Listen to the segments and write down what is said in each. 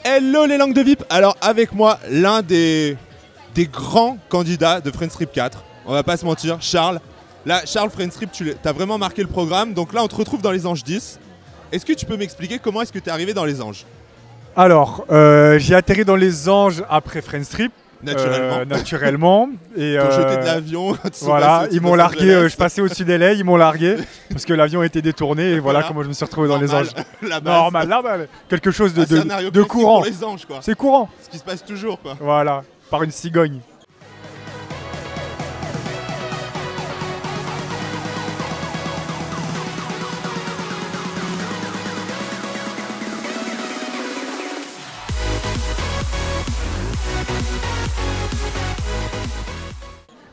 Hello les langues de VIP. Alors avec moi, l'un des grands candidats de Friends Trip 4. On va pas se mentir, Charles. Là, Charles, Friends Trip, tu as vraiment marqué le programme. Donc là, on te retrouve dans les Anges 10. Est-ce que tu peux m'expliquer comment est-ce que tu es arrivé dans les Anges? Alors, j'ai atterri dans les Anges après Friends Trip. Naturellement. Et t'ont jeté de l'avion. Voilà, ils m'ont largué. Je passais au-dessus des LA, ils m'ont largué parce que l'avion était détourné. Et voilà comment je me suis retrouvé dans les Anges. Normal, quelque chose de courant. Pour les anges, quoi. C'est courant. Ce qui se passe toujours, quoi. Voilà, par une cigogne.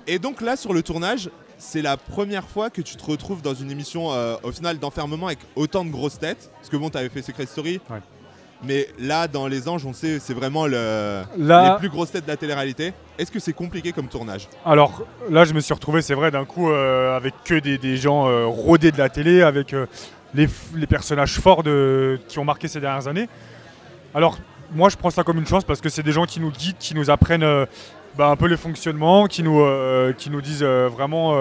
Et donc là, sur le tournage, c'est la première fois que tu te retrouves dans une émission au final d'enfermement avec autant de grosses têtes. Parce que bon, tu avais fait Secret Story. Ouais. Mais là, dans Les Anges, on sait, c'est vraiment les plus grosses têtes de la télé-réalité. Est-ce que c'est compliqué comme tournage? Alors là, je me suis retrouvé, c'est vrai, d'un coup, avec que des gens rodés de la télé, avec les personnages forts qui ont marqué ces dernières années. Alors, moi, je prends ça comme une chance parce que c'est des gens qui nous guident, qui nous apprennent un peu les fonctionnements, qui nous disent vraiment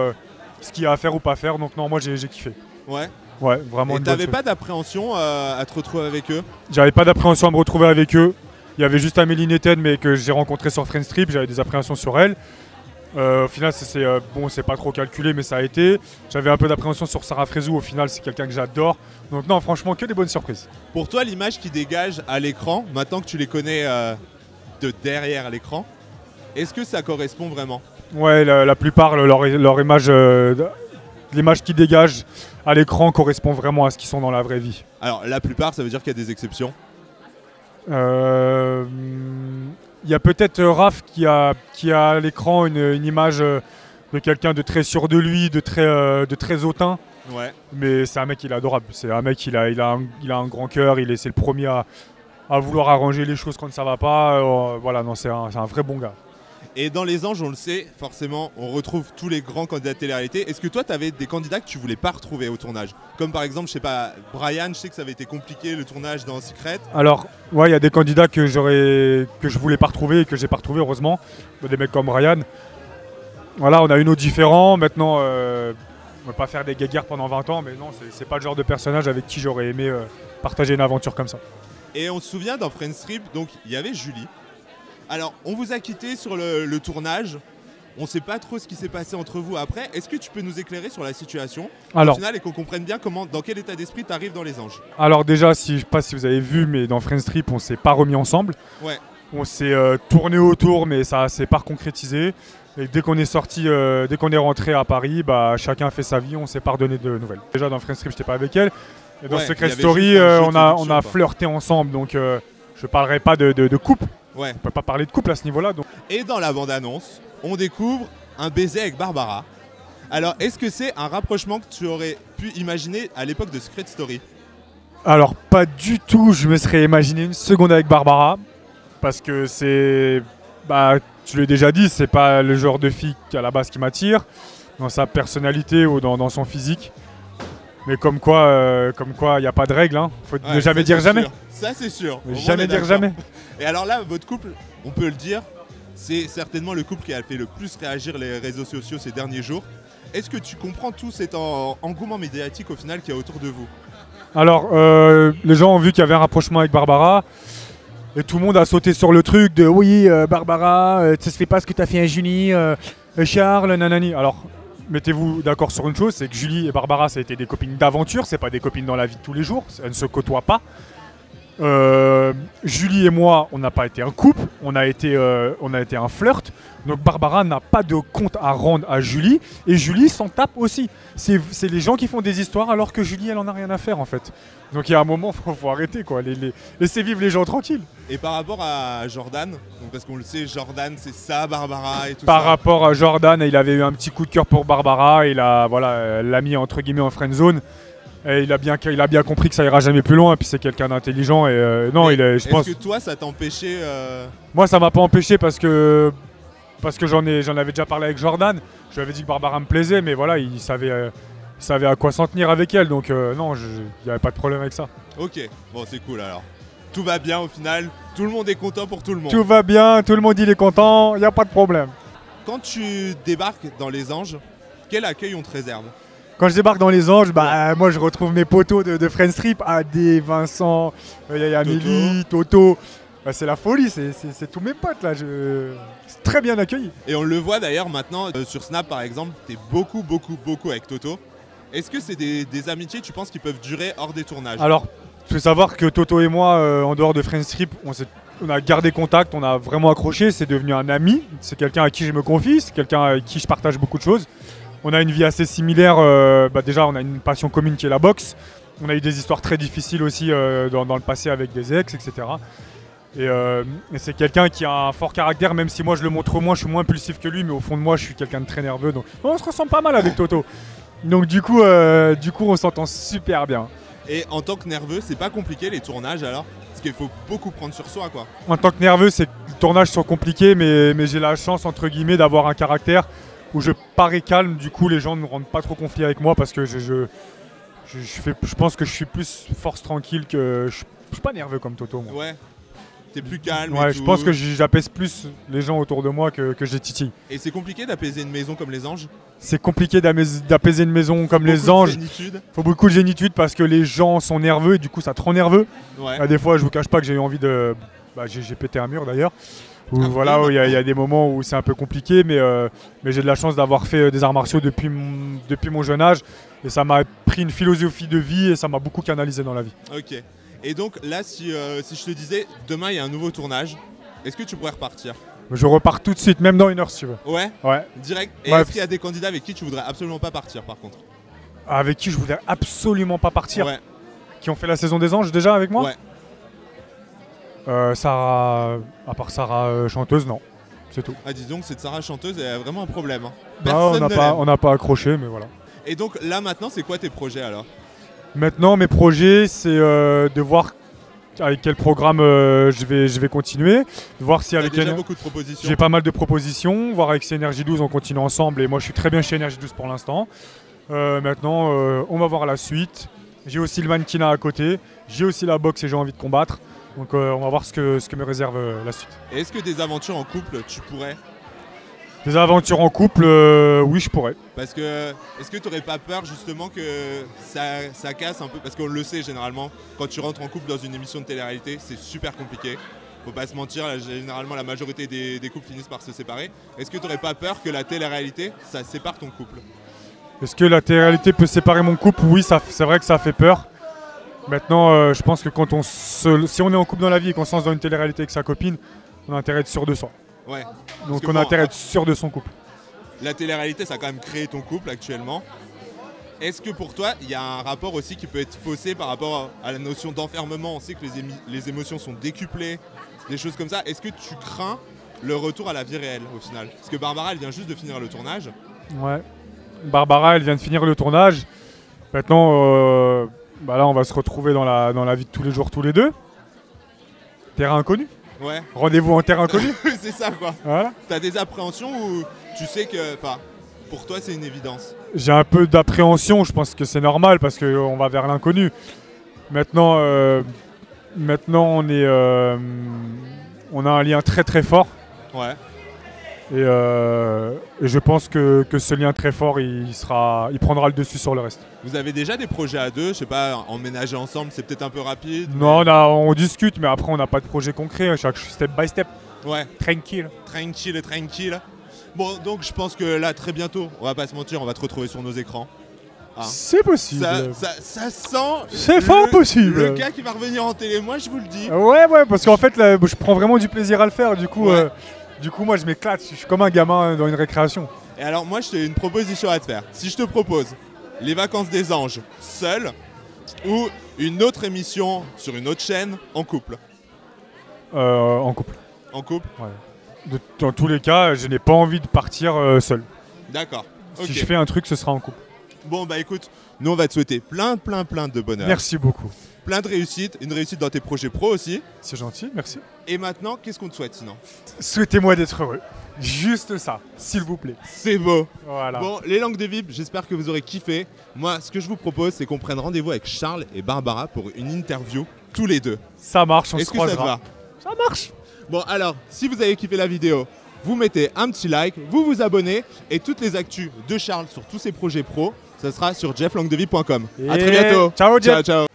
ce qu'il y a à faire ou pas faire. Donc non, moi j'ai kiffé. Ouais. Ouais, vraiment. Et t'avais pas d'appréhension à te retrouver avec eux? J'avais pas d'appréhension à me retrouver avec eux. Il y avait juste Amélie Netten, mais que j'ai rencontré sur Friends Trip. J'avais des appréhensions sur elle. Au final, c'est pas trop calculé, mais ça a été. J'avais un peu d'appréhension sur Sarah Frézou. Au final, c'est quelqu'un que j'adore. Donc non, franchement, que des bonnes surprises. Pour toi, l'image qui dégage à l'écran, maintenant que tu les connais de derrière l'écran, est-ce que ça correspond vraiment? Ouais, la plupart, leur image, l'image qui dégage à l'écran correspond vraiment à ce qu'ils sont dans la vraie vie. Alors, la plupart, ça veut dire qu'il y a des exceptions? Il y a peut-être Raph qui a à l'écran une image de quelqu'un de très sûr de lui, de très hautain. Ouais. Mais c'est un mec, il est adorable. C'est un mec, il a un grand cœur, c'est le premier à vouloir arranger les choses quand ça va pas. Voilà, non, c'est un vrai bon gars. Et dans Les Anges, on le sait, forcément, on retrouve tous les grands candidats de télé-réalité. Est-ce que toi, tu avais des candidats que tu voulais pas retrouver au tournage? Comme par exemple, je sais pas, Brian, je sais que ça avait été compliqué le tournage dans Secret. Alors, ouais, il y a des candidats que je voulais pas retrouver et que j'ai pas retrouvé, heureusement. Des mecs comme Brian. Voilà, on a eu nos différents. Maintenant, on va pas faire des guéguerres pendant 20 ans, mais non, c'est pas le genre de personnage avec qui j'aurais aimé partager une aventure comme ça. Et on se souvient dans Friends Trip, donc il y avait Julie. Alors, on vous a quitté sur le tournage. On ne sait pas trop ce qui s'est passé entre vous après. Est-ce que tu peux nous éclairer sur la situation au final et qu'on comprenne bien dans quel état d'esprit tu arrives dans Les Anges? Alors déjà, je ne sais pas si vous avez vu, mais dans Friends Trip, on ne s'est pas remis ensemble. Ouais. On s'est tourné autour, mais ça ne s'est pas concrétisé. Et dès qu'on est sorti, dès qu'on est rentré à Paris, chacun a fait sa vie, on s'est pas redonné de nouvelles. Déjà dans Friends Trip, je n'étais pas avec elle. Et dans Secret Story, on a flirté ensemble, donc je ne parlerai pas de couple. Ouais. On peut pas parler de couple à ce niveau-là. Donc. Et dans la bande-annonce, on découvre un baiser avec Barbara. Alors, est-ce que c'est un rapprochement que tu aurais pu imaginer à l'époque de Secret Story? Alors, pas du tout. Je me serais imaginé une seconde avec Barbara. Parce que c'est... tu l'as déjà dit, c'est pas le genre de fille à la base qui m'attire. Dans sa personnalité ou dans son physique. Mais comme quoi, il n'y a pas de règle. Hein. Faut ne jamais dire jamais. Ça, c'est sûr. Jamais dire jamais. Et alors là, votre couple, on peut le dire, c'est certainement le couple qui a fait le plus réagir les réseaux sociaux ces derniers jours. Est-ce que tu comprends tout cet engouement médiatique au final qu'il y a autour de vous? Alors, les gens ont vu qu'il y avait un rapprochement avec Barbara. Et tout le monde a sauté sur le truc de oui, Barbara, ça se fait pas ce que tu as fait à Julie, Charles, nanani. Alors, mettez-vous d'accord sur une chose, c'est que Julie et Barbara, ça a été des copines d'aventure, c'est pas des copines dans la vie de tous les jours, elles ne se côtoient pas. Julie et moi, on n'a pas été un couple, on a été un flirt. Donc Barbara n'a pas de compte à rendre à Julie et Julie s'en tape aussi. C'est les gens qui font des histoires alors que Julie, elle en a rien à faire en fait. Donc il y a un moment, faut arrêter quoi, laisser vivre les gens tranquilles. Et par rapport à Jordan, parce qu'on le sait, Jordan c'est ça, Barbara et tout ça. Par rapport à Jordan, il avait eu un petit coup de cœur pour Barbara, l'a mis entre guillemets en friend zone. Et il a bien compris que ça ira jamais plus loin, et puis c'est quelqu'un d'intelligent. Et non, je pense. Est-ce que toi, ça t'a empêché Moi, ça m'a pas empêché parce que j'en avais déjà parlé avec Jordan. Je lui avais dit que Barbara me plaisait, mais voilà, il savait à quoi s'en tenir avec elle. Donc non, il n'y avait pas de problème avec ça. Ok, bon, c'est cool alors. tout va bien au final, tout le monde est content pour tout le monde. Tout va bien, tout le monde il est content, il n'y a pas de problème. Quand tu débarques dans les Anges, quel accueil on te réserve? Quand je débarque dans les Anges, moi je retrouve mes potos de Friends Trip, Adé, Vincent, Amélie, Toto. C'est la folie, c'est tous mes potes là, c'est très bien accueilli. Et on le voit d'ailleurs maintenant sur Snap par exemple, t'es beaucoup avec Toto. Est-ce que c'est des amitiés, tu penses, qui peuvent durer hors des tournages? Alors, il faut savoir que Toto et moi, en dehors de Friends Trip, on a gardé contact, on a vraiment accroché, c'est devenu un ami, c'est quelqu'un à qui je me confie, c'est quelqu'un avec qui je partage beaucoup de choses. On a une vie assez similaire, déjà on a une passion commune qui est la boxe, on a eu des histoires très difficiles aussi dans le passé avec des ex, etc. Et c'est quelqu'un qui a un fort caractère, même si moi je le montre moins, je suis moins impulsif que lui, mais au fond de moi je suis quelqu'un de très nerveux, donc on se ressemble pas mal avec Toto. Donc du coup on s'entend super bien. Et en tant que nerveux, c'est pas compliqué les tournages alors? Parce qu'il faut beaucoup prendre sur soi quoi. En tant que nerveux, les tournages sont compliqués, mais j'ai la chance entre guillemets d'avoir un caractère où je parais calme, du coup les gens ne rendent pas trop conflit avec moi parce que je pense que je suis plus force tranquille que... Je suis pas nerveux comme Toto moi. Ouais, t'es plus calme ouais, et je tout. pense que j'apaise plus les gens autour de moi que je les titille. Et c'est compliqué d'apaiser une maison comme les Anges? C'est compliqué d'apaiser une maison comme les Anges. Il faut beaucoup de zénitude parce que les gens sont nerveux et du coup ça te rend nerveux. Ouais. Des fois je vous cache pas que j'ai eu envie de... j'ai pété un mur d'ailleurs. Où il y a des moments où c'est un peu compliqué, mais j'ai de la chance d'avoir fait des arts martiaux depuis mon jeune âge. Et ça m'a pris une philosophie de vie et ça m'a beaucoup canalisé dans la vie. Ok. Et donc là, si je te disais, demain il y a un nouveau tournage, est-ce que tu pourrais repartir? Je repars tout de suite, même dans 1 heure si tu veux. Ouais. Direct. Et est-ce qu'il y a des candidats avec qui tu voudrais absolument pas partir par contre? Avec qui je voudrais absolument pas partir? Ouais. Qui ont fait la saison des Anges déjà avec moi? Ouais. Sarah, à part Sarah chanteuse, non. C'est tout. Ah dis donc, cette Sarah chanteuse, elle a vraiment un problème. Hein. On n'a pas accroché, mais voilà. Et donc là maintenant, c'est quoi tes projets alors? Maintenant, mes projets, c'est de voir avec quel programme je vais continuer, de voir si avec déjà beaucoup de propositions. J'ai pas mal de propositions, voir avec Énergie 12 on continue ensemble et moi je suis très bien chez Énergie 12 pour l'instant. Maintenant, on va voir la suite. J'ai aussi le mannequinat à côté, j'ai aussi la boxe et j'ai envie de combattre. Donc on va voir ce que me réserve la suite. Et est-ce que des aventures en couple, tu pourrais? Des aventures en couple, oui, je pourrais. Parce que, est-ce que tu n'aurais pas peur justement que ça casse un peu? Parce qu'on le sait généralement, quand tu rentres en couple dans une émission de télé-réalité, c'est super compliqué. Faut pas se mentir, généralement la majorité des couples finissent par se séparer. Est-ce que tu n'aurais pas peur que la télé-réalité, ça sépare ton couple? Est-ce que la télé-réalité peut séparer mon couple? Oui, c'est vrai que ça fait peur. Maintenant, je pense que si on est en couple dans la vie et qu'on se lance dans une télé-réalité avec sa copine, on a intérêt à être sûr de soi. Ouais. Donc on a intérêt à être sûr de son couple. La télé-réalité, ça a quand même créé ton couple actuellement. Est-ce que pour toi, il y a un rapport aussi qui peut être faussé par rapport à la notion d'enfermement? On sait que les émotions sont décuplées, des choses comme ça. Est-ce que tu crains le retour à la vie réelle au final? Parce que Barbara, elle vient juste de finir le tournage. Ouais. Barbara, elle vient de finir le tournage. Maintenant, là, on va se retrouver dans la vie de tous les jours, tous les deux. Terrain inconnu. Ouais. Rendez-vous en terre inconnue. C'est ça quoi. Voilà. T'as des appréhensions ou tu sais que, pour toi c'est une évidence? J'ai un peu d'appréhension, je pense que c'est normal parce qu'on va vers l'inconnu. Maintenant, on a un lien très très fort. Ouais. Et je pense que ce lien très fort, il prendra le dessus sur le reste. Vous avez déjà des projets à deux? Je sais pas, emménager ensemble, c'est peut-être un peu rapide. Non, on discute, mais après on n'a pas de projet concret, chaque step by step. Ouais. Tranquille. Tranquille. Bon, donc je pense que là, très bientôt, on va pas se mentir, on va te retrouver sur nos écrans. Hein. C'est possible. Ça sent. C'est fort possible. Le gars qui va revenir en télé, moi je vous le dis. Ouais, parce qu'en fait, là, je prends vraiment du plaisir à le faire, du coup. Ouais. Du coup, moi, je m'éclate. Je suis comme un gamin dans une récréation. Et alors, moi, j'ai une proposition à te faire. Si je te propose les vacances des anges seul ou une autre émission sur une autre chaîne en couple? En couple. En couple? Ouais. Dans tous les cas, je n'ai pas envie de partir seul. D'accord. Si je fais un truc, ce sera en couple. Bon, bah écoute, nous, on va te souhaiter plein de bonheur. Merci beaucoup. Plein de réussite, une réussite dans tes projets pro aussi. C'est gentil, merci. Et maintenant, qu'est-ce qu'on te souhaite sinon? Souhaitez-moi d'être heureux. Juste ça, s'il vous plaît. C'est beau. Voilà. Bon, les langues de Vib, j'espère que vous aurez kiffé. Moi, ce que je vous propose, c'est qu'on prenne rendez-vous avec Charles et Barbara pour une interview tous les deux. Ça marche, on se Est-ce que ça te croisera. va? Ça marche. Bon alors, si vous avez kiffé la vidéo, vous mettez un petit like, vous vous abonnez et toutes les actus de Charles sur tous ses projets pro, ça sera sur jefflangdevie.com. À très bientôt. Ciao Jeff. Ciao, ciao.